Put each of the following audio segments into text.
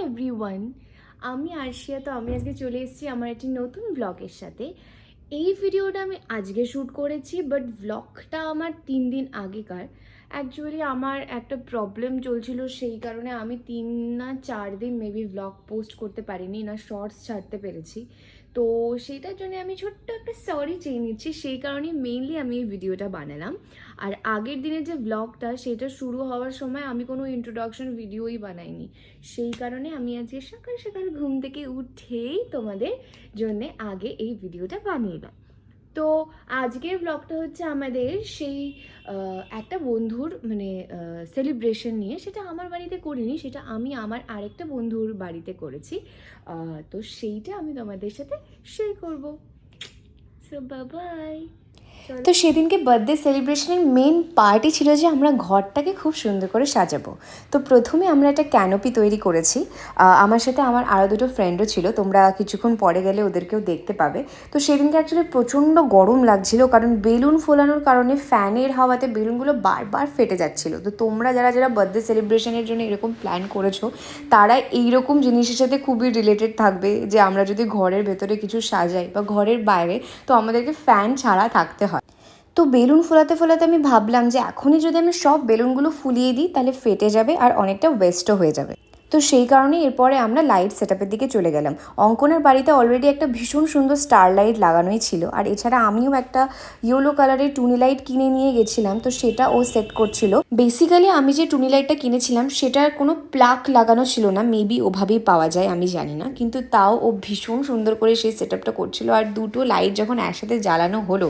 Everyone, আমি আরশিয়া। তো আমি আজকে চলে এসেছি আমার একটি নতুন ব্লগের সাথে। এই ভিডিওটা আমি আজকে শ্যুট করেছি, বাট ব্লগটা আমার 3 দিন আগেকার। অ্যাকচুয়ালি আমার একটা প্রবলেম চলছিল, সেই কারণে আমি 3 না 4 দিন মেবি ব্লগ পোস্ট করতে পারিনি, না শর্টস ছাড়তে পেরেছি। তো সেইটার জন্য আমি ছোট্ট একটা সরি চেয়ে নিচ্ছি, সেই কারণেই মেইনলি আমি এই ভিডিওটা বানালাম। আর আগের দিনের যে ব্লগটা, সেটা শুরু হওয়ার সময় আমি কোনো ইন্ট্রোডাকশন ভিডিওই বানাইনি, সেই কারণে আমি আজকে সকাল সকাল ঘুম থেকে উঠেই তোমাদের জন্য আগে এই ভিডিওটা বানিয়ে। তো আজকের ব্লগটা হচ্ছে আমাদের সেই একটা বন্ধুর মানে সেলিব্রেশন নিয়ে। সেটা আমার বাড়িতে করিনি, সেটা আমি আমার আরেকটা বন্ধুর বাড়িতে করেছি। তো সেইটা আমি তোমাদের সাথে শেয়ার করবো। So bye. তো সেদিনকে বার্থডে সেলিব্রেশনের মেন পার্টি ছিল যে আমরা ঘরটাকে খুব সুন্দর করে সাজাবো। তো প্রথমে আমরা একটা ক্যানোপি তৈরি করেছি। আমার সাথে আমার আরও দুটো ফ্রেন্ডও ছিল, তোমরা কিছুক্ষণ পরে গেলে ওদেরকেও দেখতে পাবে। তো সেদিনকে অ্যাকচুয়ালি প্রচণ্ড গরম লাগছিল, কারণ বেলুন ফোলানোর কারণে ফ্যানের হাওয়াতে বেলুনগুলো বারবার ফেটে যাচ্ছিলো। তো তোমরা যারা যারা বার্থডে সেলিব্রেশনের জন্য এরকম প্ল্যান করেছো, তারা এইরকম জিনিসের সাথে খুবই রিলেটেড থাকবে যে আমরা যদি ঘরের ভেতরে কিছু সাজাই বা ঘরের বাইরে, তো আমাদেরকে ফ্যান ছাড়া থাকতে হয়। তো বেলুন ফোলাতে ফোলাতে আমি ভাবলাম যে এখনই যদি আমি সব বেলুনগুলো ফুলিয়ে দিই তাহলে ফেটে যাবে আর অনেকটা ওয়েস্টও হয়ে যাবে। তো সেই কারণেই এরপরে আমরা লাইট সেটআপের দিকে চলে গেলাম। অঙ্কনের বাড়িতে অলরেডি একটা ভীষণ সুন্দর স্টার লাইট লাগানোই ছিল, আর এছাড়া আমিও একটা ইয়েলো কালারের টুনি লাইট কিনে নিয়ে গেছিলাম, তো সেটা ও সেট করছিল। বেসিক্যালি আমি যে টুনি লাইটটা কিনেছিলাম সেটার কোনো প্লাগ লাগানো ছিল না, মেবি ওভাবেই পাওয়া যায় আমি জানি না, কিন্তু তাও ও ভীষণ সুন্দর করে সেই সেটআপটা করছিল। আর দুটো লাইট যখন একসাথে জ্বালানো হলো,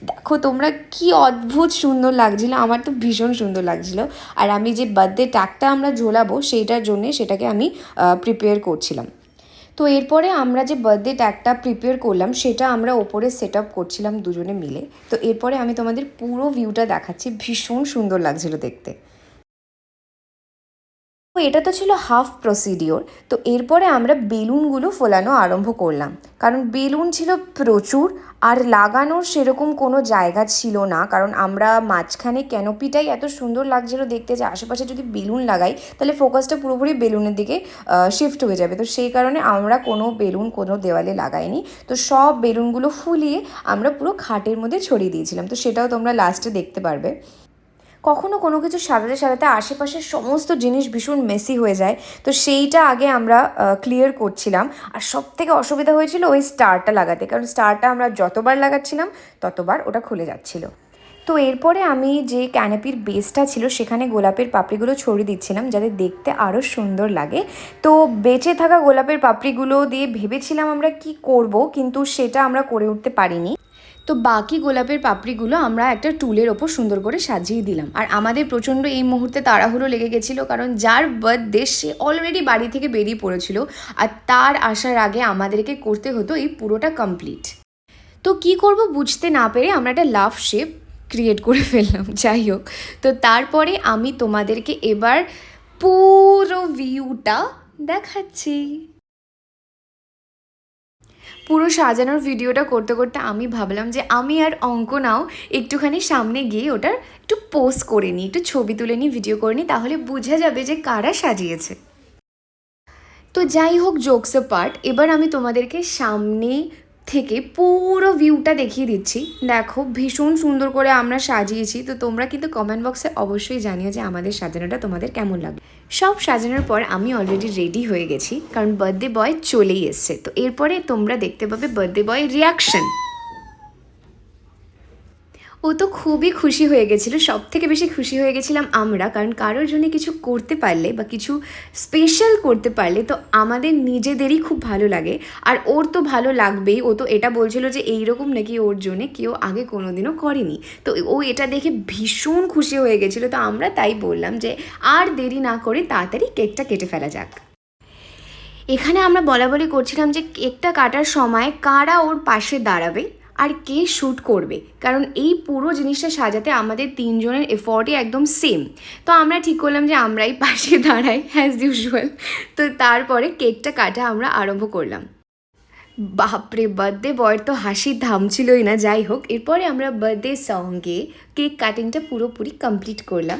দেখো তোমরা কি অদ্ভুত সুন্দর লাগছিল, আমার তো ভীষণ সুন্দর লাগছিল। আর আমি যে বার্থডে ট্যাগটা আমরা ঝোলাবো সেইটার জন্যে সেটাকে আমি প্রিপেয়ার করছিলাম। তো এরপরে আমরা যে বার্থডে ট্যাগটা প্রিপেয়ার করলাম সেটা আমরা ওপরে সেট আপ করছিলাম দুজনে মিলে। তো এরপরে আমি তোমাদের পুরো ভিউটা দেখাচ্ছি, ভীষণ সুন্দর লাগছিল দেখতে। তো এটা তো ছিল হাফ প্রসিডিওর। তো এরপরে আমরা বেলুনগুলো ফোলানো আরম্ভ করলাম, কারণ বেলুন ছিল প্রচুর আর লাগানোর সেরকম কোনো জায়গা ছিল না, কারণ আমরা মাঝখানে ক্যানোপিটাই এত সুন্দর লাগছিল দেখতে যে আশেপাশে যদি বেলুন লাগাই তাহলে ফোকাসটা পুরোপুরি বেলুনের দিকে শিফট হয়ে যাবে। তো সেই কারণে আমরা কোনো বেলুন কোনো দেওয়ালে লাগাইনি। তো সব বেলুনগুলো ফুলিয়ে আমরা পুরো খাটের মধ্যে ছড়িয়ে দিয়েছিলাম, তো সেটাও তোমরা লাস্টে দেখতে পারবে। কখনো কোনো কিছু সাজাতে সাজাতে আশেপাশের সমস্ত জিনিস ভীষণ মেসি হয়ে যায়, তো সেইটা আগে আমরা ক্লিয়ার করছিলাম। আর সব থেকে অসুবিধা হয়েছিল ওই স্টারটা লাগাতে, কারণ স্টারটা আমরা যতবার লাগাচ্ছিলাম ততবার ওটা খুলে যাচ্ছিল। তো এরপরে আমি যে ক্যানোপির বেসটা ছিল সেখানে গোলাপের পাপড়িগুলো ছড়িয়ে দিচ্ছিলাম যাতে দেখতে আরও সুন্দর লাগে। তো বেঁচে থাকা গোলাপের পাপড়িগুলো দিয়ে ভেবেছিলাম আমরা কি করব, কিন্তু সেটা আমরা করে উঠতে পারিনি। তো বাকি গোলাপের পাপড়িগুলো আমরা একটা টুলের ওপর সুন্দর করে সাজিয়ে দিলাম। আর আমাদের প্রচণ্ড এই মুহূর্তে তাড়াহুড়ো লেগে গেছিলো, কারণ যার বার্থডে সে অলরেডি বাড়ি থেকে বেরিয়ে পড়েছিল, আর তার আসার আগে আমাদেরকে করতে হতো এই পুরোটা কমপ্লিট। তো কি করব বুঝতে না পেরে আমরা একটা লাভ শেপ ক্রিয়েট করে ফেললাম। যাই হোক, তো তারপরে আমি তোমাদেরকে এবার পুরো ভিউটা দেখাচ্ছি। পুরো সাজানোর ভিডিওটা করতে করতে আমি ভাবলাম যে আমি আর অঙ্কনাও একটুখানি সামনে গিয়ে ওটার একটু পোস্ট করে নিই, একটু ছবি তুলে নিই, ভিডিও করে নিই, তাহলে বোঝা যাবে যে কারা সাজিয়েছে। তো যাই হোক, জোকস পার্ট, এবার আমি তোমাদেরকে সামনে থেকে পুরো ভিউটা দেখিয়ে দিচ্ছি। দেখো ভীষণ সুন্দর করে আমরা সাজিয়েছি। তো তোমরা কিন্তু কমেন্ট বক্সে অবশ্যই জানিও যে আমাদের সাজানোটা তোমাদের কেমন লাগে। সব সাজানোর পর আমি অলরেডি রেডি হয়ে গেছি, কারণ বার্থডে বয় চলেই এসছে। তো এরপরে তোমরা দেখতে পাবে বার্থডে বয় রিয়াকশন। ও তো খুবই খুশি হয়ে গেছিলো, সব থেকে বেশি খুশি হয়ে গেছিলাম আমরা, কারণ কারোর জন্য কিছু করতে পারলে বা কিছু স্পেশাল করতে পারলে তো আমাদের নিজেদেরই খুব ভালো লাগে। আর ওর তো ভালো লাগবেই, ও তো এটা বলছিল যে এইরকম নাকি ওর জন্যে কেউ আগে কোনোদিনও করেনি। তো ও এটা দেখে ভীষণ খুশি হয়ে গেছিলো। তো আমরা তাই বললাম যে আর দেরি না করে তাড়াতাড়ি কেকটা কেটে ফেলা যাক। এখানে আমরা বলাবলি করছিলাম যে কেকটা কাটার সময় কারা ওর পাশে দাঁড়াবে আর কে শ্যুট করবে, কারণ এই পুরো জিনিসটা সাজাতে আমাদের 3জনের এফর্টই একদম সেম। তো আমরা ঠিক করলাম যে আমরাই পাশে দাঁড়াই অ্যাজ ইউজুয়াল। তো তারপরে কেকটা কাটা আমরা আরম্ভ করলাম। বাপরে, বার্থডে বয়ের তো হাসি থামছিলই না। যাই হোক, এরপরে আমরা বার্থডে সঙ্গে কেক কাটিংটা পুরোপুরি কমপ্লিট করলাম।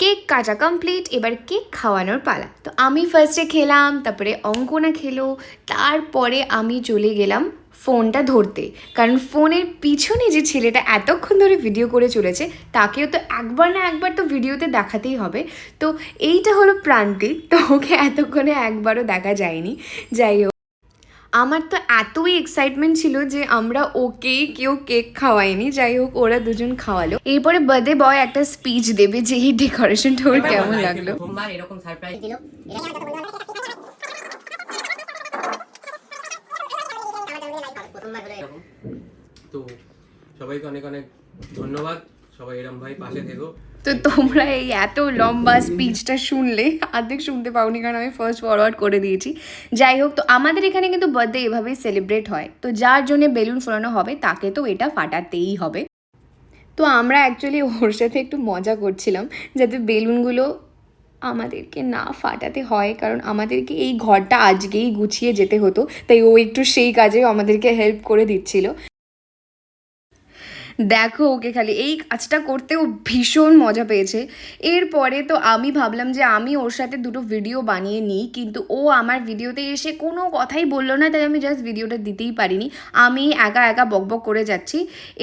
কেক কাটা কমপ্লিট, এবার কেক খাওয়ানোর পালা। তো আমি ফার্স্টে খেলাম, তারপরে অঙ্কনা খেলো, তারপরে আমি চলে গেলাম ফোনটা ধরতে, কারণ ফোনের পিছনে যে ছেলেটা এতক্ষণ ধরে ভিডিও করে চলেছে তাকেও তো একবার না একবার তো ভিডিওতে দেখাতেই হবে। তো এইটা হলো প্রান্তিক, তো ওকে এতক্ষণে একবারও দেখা যায়নি। যাই হোক, আমার তো এতই এক্সাইটমেন্ট ছিল যে আমরা ওকেই কেউ কেক খাওয়াইনি। যাই হোক, ওরা দুজন খাওয়ালো। এরপরে বার্থডে বয় একটা স্পিচ দেবে যে এই ডেকোরেশনটা ওর কেমন লাগলো। প্রথমবার এরকম সারপ্রাইজ দিল। তো সবাইকে অনেক অনেক ধন্যবাদ, সবাই এরম ভাই পাশে থেকো। তো তোমরা এই এত লম্বা স্পিচটা শুনলে, অর্ধেক শুনতে পাওনি কারণ আমি ফার্স্ট ফরওয়ার্ড করে দিয়েছি। যাই হোক, তো আমাদের এখানে কিন্তু বার্থডে এভাবেই সেলিব্রেট হয়। তো যার জন্য বেলুন ফোলানো হবে তাকে তো এটা ফাটাতেই হবে। তো আমরা অ্যাকচুয়ালি ওর সাথে একটু মজা করছিলাম যাতে বেলুনগুলো আমাদেরকে না ফাটাতে হয়, কারণ আমাদেরকে এই ঘরটা আজকেই গুছিয়ে যেতে হতো, তাই ও একটু সেই কাজে আমাদেরকে হেল্প করে দিচ্ছিল। দেখো ওকে খালি, এই কাজটা করতে ও ভীষণ মজা পেয়েছে। এরপরে তো আমি ভাবলাম যে আমি ওর সাথে দুটো ভিডিও বানিয়ে নিই, কিন্তু ও আমার ভিডিওতে এসে কোনো কথাই বললো না, তাই আমি জাস্ট ভিডিওটা দিতেই পারিনি। আমি একা একা বকবক করে যাচ্ছি।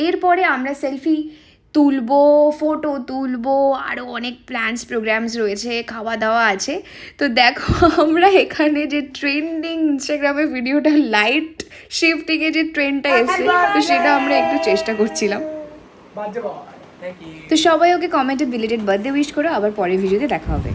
এরপরে আমরা সেলফি তুলবো, ফটো তুলবো, আরও অনেক প্ল্যানস প্রোগ্রামস রয়েছে, খাওয়া দাওয়া আছে। তো দেখো আমরা এখানে যে ট্রেন্ডিং ইনস্টাগ্রামে ভিডিওটা লাইট শিফটিংয়ে যে ট্রেন্ডটা এসছে, তো সেটা আমরা একটু চেষ্টা করছিলাম। তো সবাই ওকে কমেন্টে বিলেটেড বার্থডে উইশ করো, আবার পরের ভিডিওতে দেখা হবে।